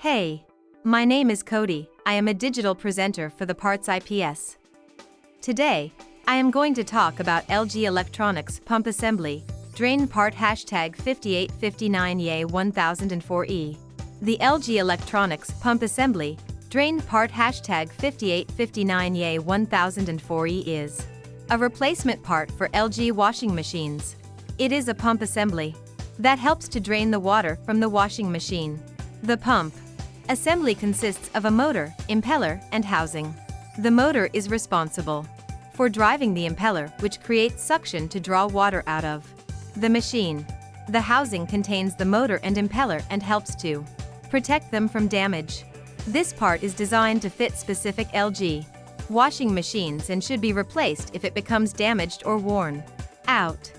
Hey, my name is Cody. I am a digital presenter for the PartsIPS. Today, I am going to talk about LG Electronics Pump Assembly, Drain Part #5859EA1004E. The LG Electronics Pump Assembly, Drain Part #5859EA1004E is a replacement part for LG washing machines. It is a pump assembly that helps to drain the water from the washing machine. The pump assembly consists of a motor, impeller, and housing. The motor is responsible for driving the impeller, which creates suction to draw water out of the machine. The housing contains the motor and impeller and helps to protect them from damage. This part is designed to fit specific LG washing machines and should be replaced if it becomes damaged or worn out.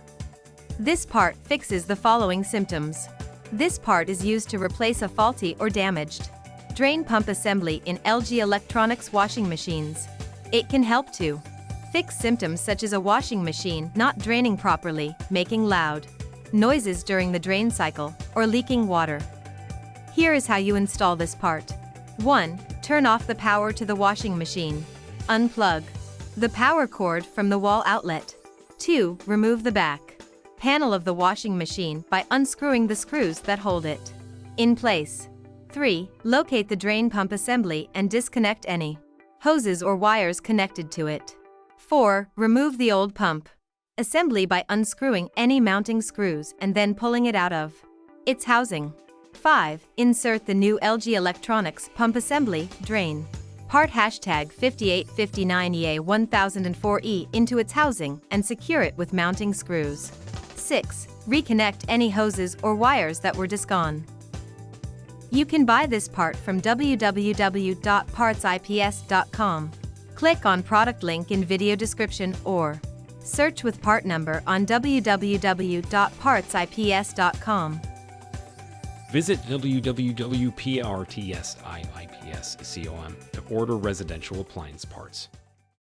This part fixes the following symptoms. This part is used to replace a faulty or damaged drain pump assembly in LG Electronics washing machines. It can help to fix symptoms such as a washing machine not draining properly, making loud noises during the drain cycle, or leaking water. Here is how you install this part. 1. Turn off the power to the washing machine. Unplug the power cord from the wall outlet. 2. Remove the back panel of the washing machine by unscrewing the screws that hold it in place. 3. Locate the drain pump assembly and disconnect any hoses or wires connected to it. 4. Remove the old pump assembly by unscrewing any mounting screws and then pulling it out of its housing. 5. Insert the new LG Electronics Pump Assembly, Drain Part #5859EA1004E into its housing and secure it with mounting screws. 6. Reconnect any hoses or wires that were disconnected. You can buy this part from www.partsips.com. Click on product link in video description or search with part number on www.partsips.com. Visit www.partsips.com to order residential appliance parts.